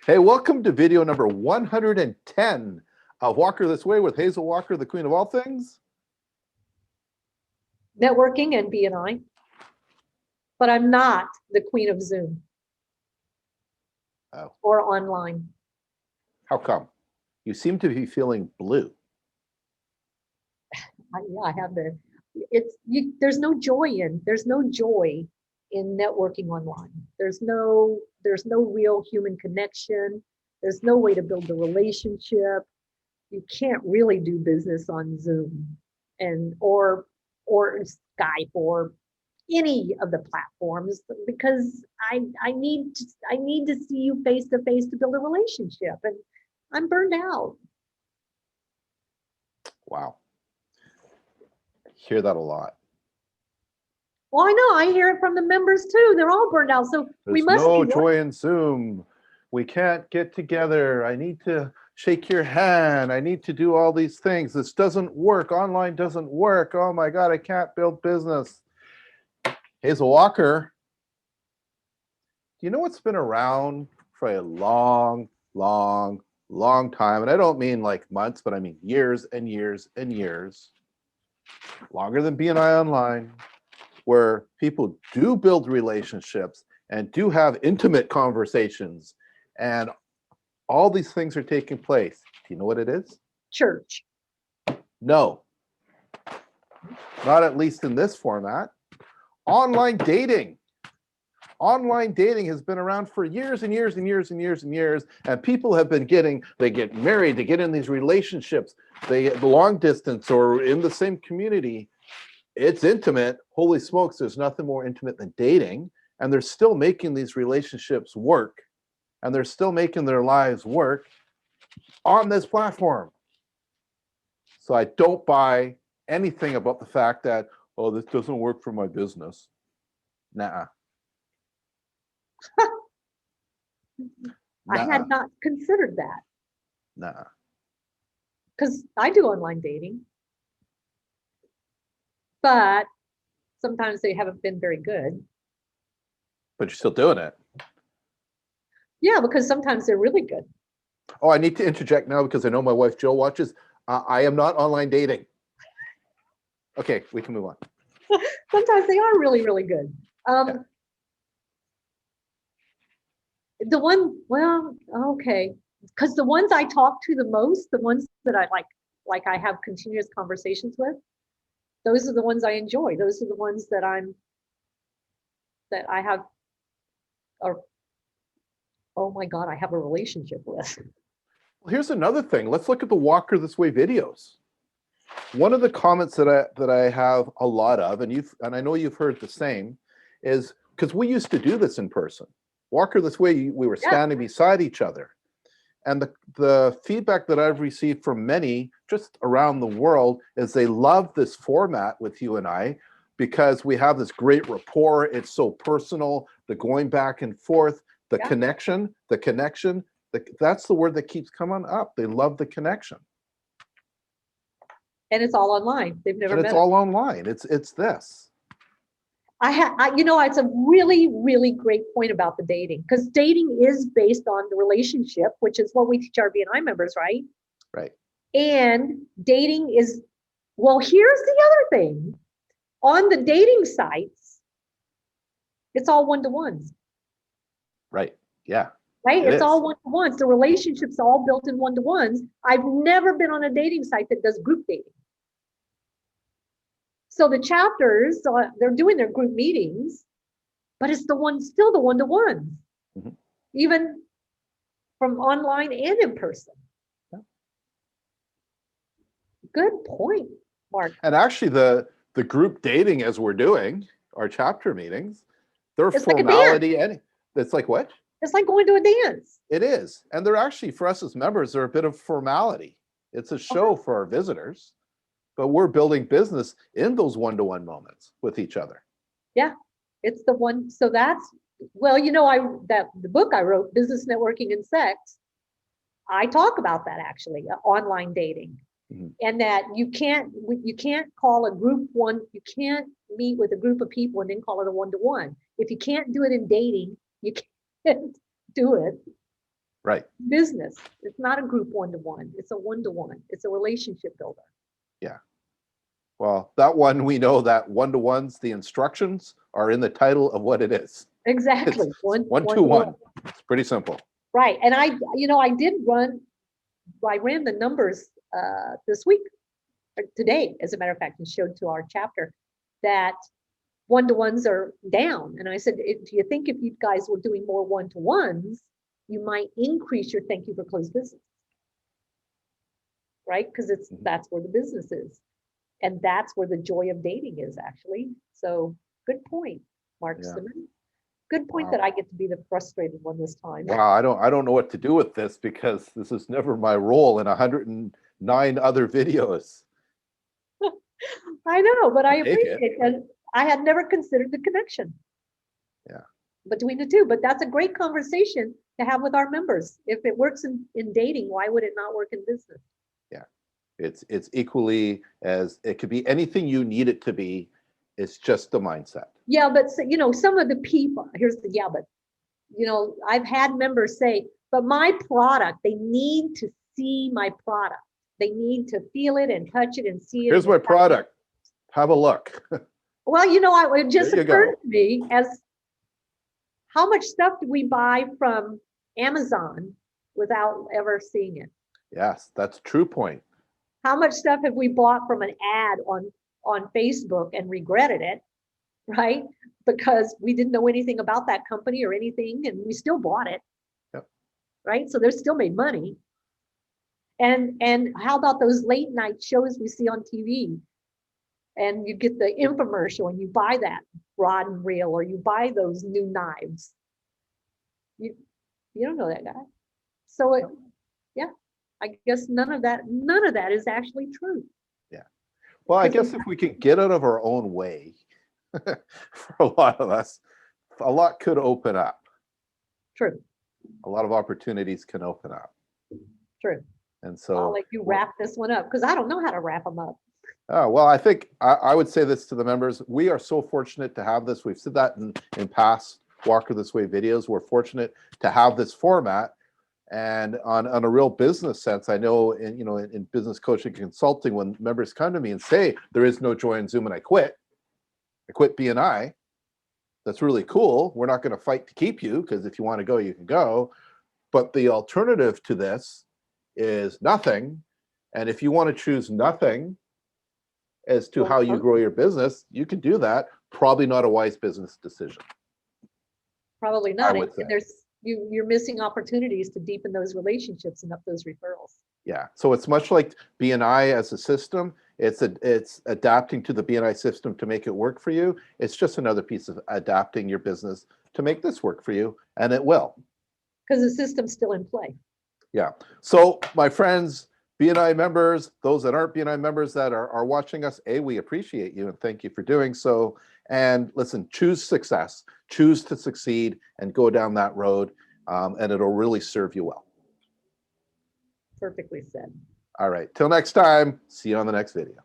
Hey, welcome to video number 110 of Walker This Way with Hazel Walker, the queen of all things. Networking and BNI, but I'm not the queen of Zoom or online. How come? You seem to be feeling blue. Yeah, I have there's no joy in networking online. There's no real human connection. There's no way to build the relationship. You can't really do business on Zoom or Skype or any of the platforms because I need to see you face to face to build a relationship, and I'm burned out. Wow. Hear that a lot. Well, I know. I hear it from the members too. They're all burned out. So There's we must no be joy in Zoom. We can't get together. I need to shake your hand. I need to do all these things. This doesn't work. Online doesn't work. Oh my God, I can't build business. Hazel Walker, do you know what's been around for a long time? And I don't mean like months, but I mean years and years and years. Longer than BNI Online, where people do build relationships and do have intimate conversations, and all these things are taking place. Do you know what it is? church. No, not at least in this format. Online dating. Online dating has been around for years and years and years and years and years, and people have been they get married, they get in these relationships, they get long distance or in the same community. It's intimate. Holy smokes, there's nothing more intimate than dating, and they're still making these relationships work, and they're still making their lives work on this platform. So I don't buy anything about the fact that, oh, this doesn't work for my business. Nah. I had not considered that. Nah. Because I do online dating. But sometimes they haven't been very good. But you're still doing it. Yeah, because sometimes they're really good. Oh, I need to interject now because I know my wife Jill watches. I am not online dating. Okay, we can move on. Sometimes they are really, really good. Yeah. The one, well, okay. Because the ones I talk to the most, the ones that I like I have continuous conversations with, those are the ones I enjoy. Those are the ones that I have, or oh my God, I have a relationship with. Well, here's another thing. Let's look at the Walker This Way videos. One of the comments that I have a lot of, and I know you've heard the same, is because we used to do this in person. Walker This Way, we were standing beside each other. And the feedback that I've received from many just around the world is they love this format with you and I because we have this great rapport. It's so personal, the going back and forth, the connection, that's the word that keeps coming up. They love the connection. And it's all online. They've never met. It's all online. It's this. It's a really, really great point about the dating, because dating is based on the relationship, which is what we teach our BNI members, right? Right. And dating is, well, here's the other thing. On the dating sites, it's all one-to-ones. Right. Yeah. Right? It's all one-to-ones. The relationship's all built in one-to-ones. I've never been on a dating site that does group dating. So the chapters, they're doing their group meetings, but it's still the one-to-ones, even from online and in person. Yeah. Good point, Mark. And actually, the group dating as we're doing our chapter meetings, they're formality. It's like what? It's like going to a dance. It is, and they're actually, for us as members, they're a bit of formality. It's a show for our visitors. But we're building business in those one-to-one moments with each other. Yeah, it's the one. So that's, well, the book I wrote, Business Networking and Sex, I talk about that actually, online dating, and that you can't call a group one. You can't meet with a group of people and then call it a one-to-one. If you can't do it in dating, you can't do it Right. Business, it's not a group one-to-one, it's a one-to-one, it's a relationship builder. Yeah. Well, that one, we know that one-to-ones, the instructions are in the title of what it is. Exactly. It's one-to-one. It's pretty simple. Right. And I ran the numbers this week, or today, as a matter of fact, and showed to our chapter that one-to-ones are down. And I said, do you think if you guys were doing more one-to-ones, you might increase your thank you for closed business? Right? Because that's where the business is. And that's where the joy of dating is, actually. So good point, Mark Simmons. Good point that I get to be the frustrated one this time. Wow, I don't know what to do with this, because this is never my role in 109 other videos. I know, but I appreciate it. And I had never considered the connection. Yeah. Between the two, but that's a great conversation to have with our members. If it works in dating, why would it not work in business? Yeah, it's equally as, it could be anything you need it to be. It's just the mindset. Yeah, but some of the people, but I've had members say, but my product, they need to see my product. They need to feel it and touch it and see it. Here's my product. Have a look. Well, it just occurred to me as how much stuff do we buy from Amazon without ever seeing it? Yes, that's a true point. How much stuff have we bought from an ad on Facebook and regretted it, right? Because we didn't know anything about that company or anything, and we still bought it. Yep. Right? So they're still made money. And how about those late night shows we see on TV? And you get the infomercial and you buy that rod and reel, or you buy those new knives. You don't know that guy. So I guess none of that is actually true. Yeah. Well, I guess if we could get out of our own way, for a lot of us, a lot could open up. True. A lot of opportunities can open up. True. And so I'll let you wrap this one up, because I don't know how to wrap them up. Well, I think I would say this to the members. We are so fortunate to have this. We've said that in past Walker This Way videos. We're fortunate to have this format. And on a real business sense, I know in business coaching and consulting, when members come to me and say, there is no joy in Zoom and I quit BNI, that's really cool. We're not going to fight to keep you, because if you want to go, you can go. But the alternative to this is nothing. And if you want to choose nothing as to how you grow your business, you can do that. Probably not a wise business decision. Probably not. You're missing opportunities to deepen those relationships and up those referrals. Yeah. So it's much like BNI as a system. It's adapting to the BNI system to make it work for you. It's just another piece of adapting your business to make this work for you, and it will. Because the system's still in play. Yeah. So my friends, BNI members, those that aren't BNI members that are watching us, we appreciate you and thank you for doing so. And listen, choose success, choose to succeed and go down that road, and it'll really serve you well. Perfectly said. All right. Till next time. See you on the next video.